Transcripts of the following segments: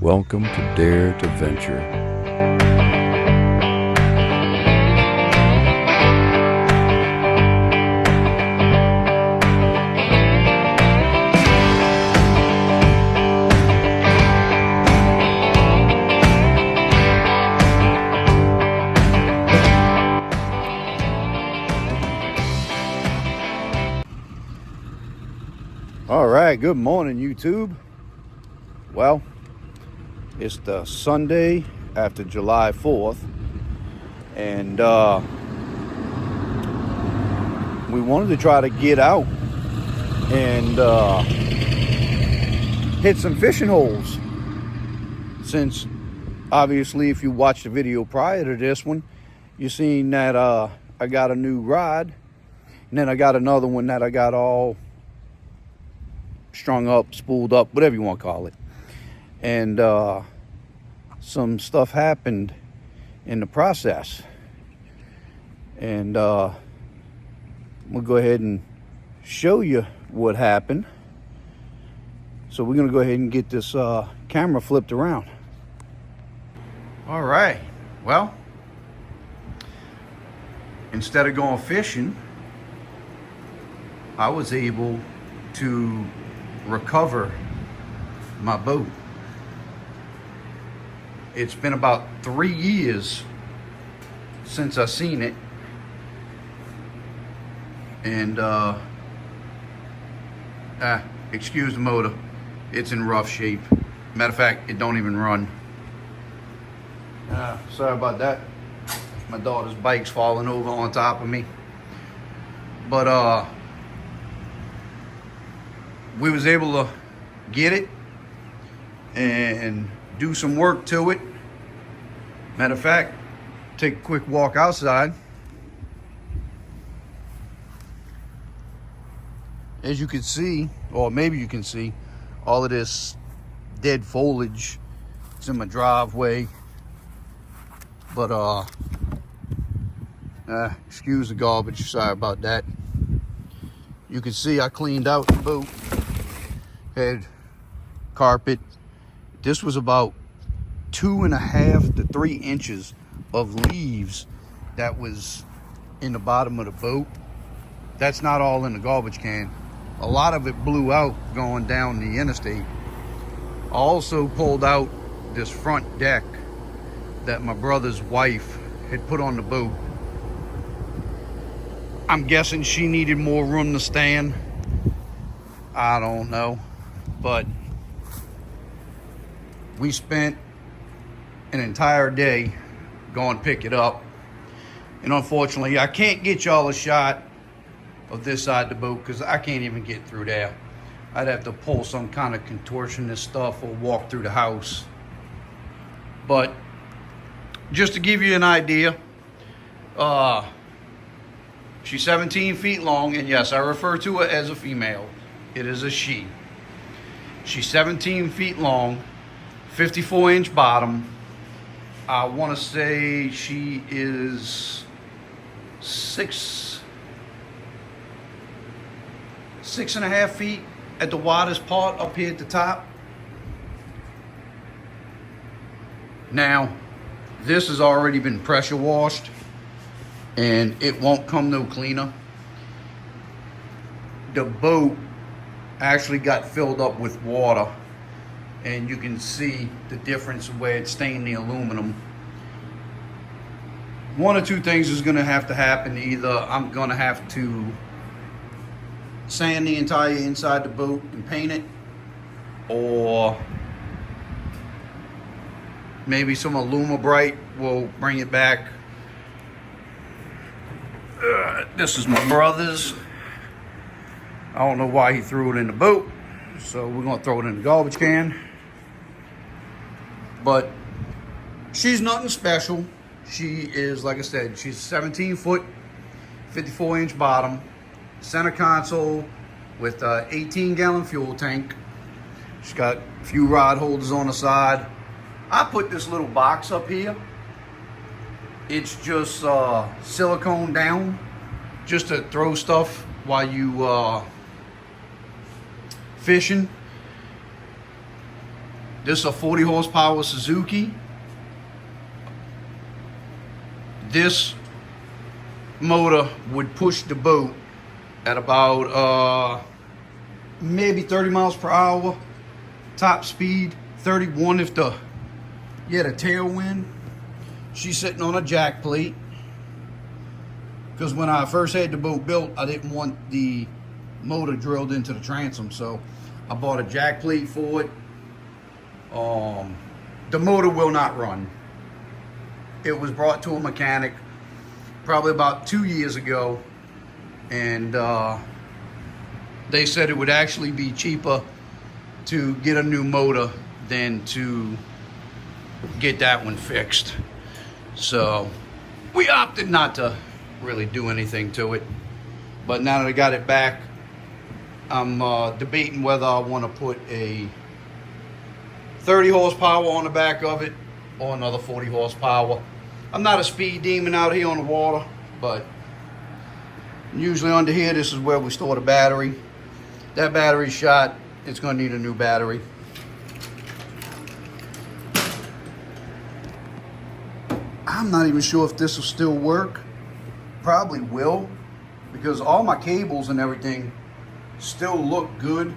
Welcome to Dare to Venture. All right, good morning, YouTube. Well, it's the Sunday after July 4th, and we wanted to try to get out and hit some fishing holes. Since, obviously, if you watched the video prior to this one, you seen that I got a new rod, and then I got another one that I got all strung up, spooled up, whatever you want to call it. And some stuff happened in the process, and we'll go ahead and show you what happened. So we're gonna go ahead and get this camera flipped around. All right, well, instead of going fishing, I was able to recover my boat. It's been about 3 years since I seen it, and excuse the motor, it's in rough shape. Matter of fact, it don't even run. Sorry about that. My daughter's bike's falling over on top of me. But we was able to get it and do some work to it. Matter of fact, take a quick walk outside. As you can see, or maybe you can see, all of this dead foliage is in my driveway. But excuse the garbage, sorry about that. You can see I cleaned out the boat, had carpet. This was about 2.5 to 3 inches of leaves that was in the bottom of the boat. That's not all in the garbage can. A lot of it blew out going down the interstate. I also pulled out this front deck that my brother's wife had put on the boat. I'm guessing she needed more room to stand. I don't know, but we spent an entire day going to pick it up, and unfortunately I can't get y'all a shot of this side of the boat because I can't even get through there. I'd have to pull some kind of contortionist stuff or walk through the house. But just to give you an idea, she's 17 feet long, and yes, I refer to her as a female. It is a she. She's 17 feet long, 54-inch bottom. I want to say she is 6.5 feet at the widest part up here at the top. Now, this has already been pressure washed, and it won't come no cleaner. The boat actually got filled up with water, and you can see the difference where it stained the aluminum. One or two things is gonna have to happen. Either I'm gonna have to sand the entire inside the boat and paint it, or maybe some Alumabrite will bring it back. This is my brother's. I don't know why he threw it in the boat, so we're gonna throw it in the garbage can. But she's nothing special. She is, like I said, she's 17 foot, 54-inch bottom, center console with an 18-gallon fuel tank. She's got a few rod holders on the side. I put this little box up here. It's just silicone down, just to throw stuff while you fishing. This is a 40 horsepower Suzuki. This motor would push the boat at about maybe 30 miles per hour. Top speed 31 if you had a tailwind. She's sitting on a jack plate, because when I first had the boat built, I didn't want the motor drilled into the transom, so I bought a jack plate for it. The motor will not run. It was brought to a mechanic probably about 2 years ago, and they said it would actually be cheaper to get a new motor than to get that one fixed. So we opted not to really do anything to it. But now that I got it back, I'm debating whether I want to put a 30 horsepower on the back of it or another 40 horsepower. I'm not a speed demon out here on the water, but usually under here, this is where we store the battery. That battery's shot. It's going to need a new battery. I'm not even sure if this will still work. Probably will, because all my cables and everything still look good,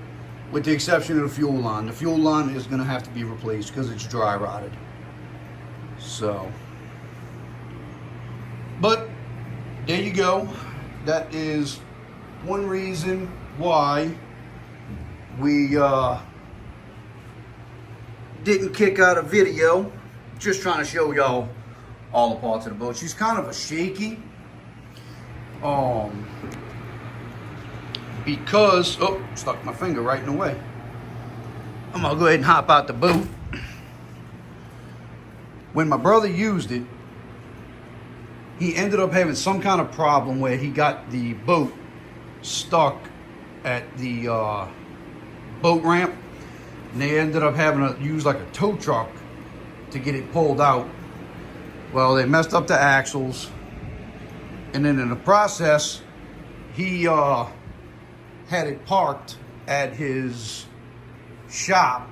with the exception of the fuel line. The fuel line is going to have to be replaced because it's dry rotted. So, but there you go. That is one reason why we didn't kick out a video. Just trying to show y'all all the parts of the boat. She's kind of a shaky. Because, oh, stuck my finger right in the way. I'm gonna go ahead and hop out the boat. When my brother used it, he ended up having some kind of problem where he got the boat stuck at the boat ramp, and they ended up having to use like a tow truck to get it pulled out. Well, they messed up the axles, and then in the process, he had it parked at his shop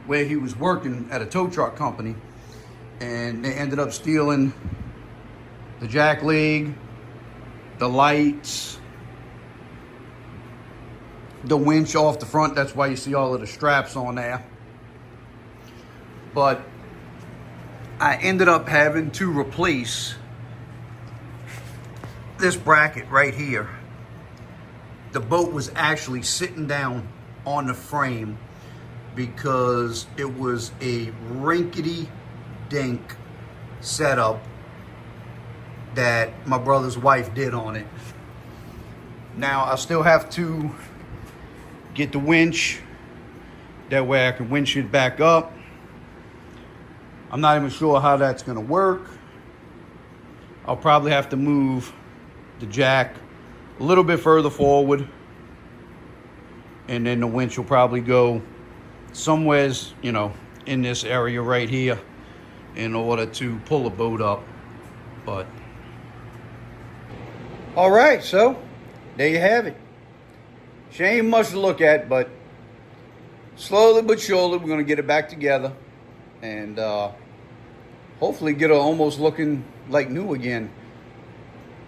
where he was working at a tow truck company, and they ended up stealing the jack leg, the lights, the winch off the front. That's why you see all of the straps on there. But I ended up having to replace this bracket right here. The boat was actually sitting down on the frame because it was a rinkety-dink setup that my brother's wife did on it. Now I still have to get the winch. That way I can winch it back up. I'm not even sure how that's gonna work. I'll probably have to move the jack a little bit further forward, and then the winch will probably go somewheres, you know, in this area right here in order to pull the boat up. But all right, so there you have it. She ain't much to look at, but slowly but surely we're gonna get it back together and hopefully get her almost looking like new again.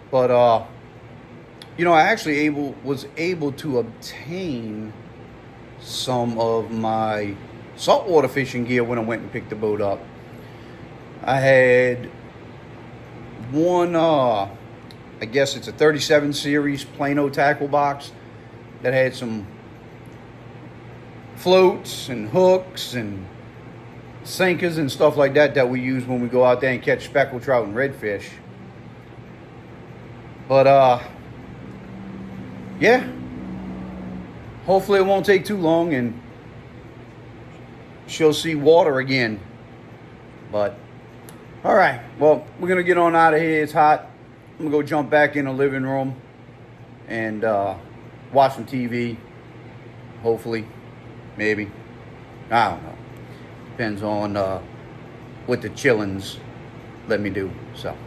But you know, I actually was able to obtain some of my saltwater fishing gear when I went and picked the boat up. I had one, I guess it's a 37 series Plano tackle box that had some floats and hooks and sinkers and stuff like that we use when we go out there and catch speckled trout and redfish. But yeah, hopefully it won't take too long and she'll see water again. But all right, well, we're gonna get on out of here. It's hot. I'm gonna go jump back in the living room and watch some TV. Hopefully, maybe, I don't know. Depends on what the chillins let me do. So, all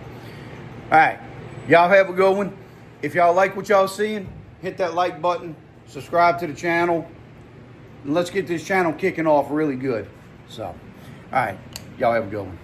right, y'all have a good one. If y'all like what y'all seeing, hit that like button, subscribe to the channel, and let's get this channel kicking off really good. So, all right, y'all have a good one.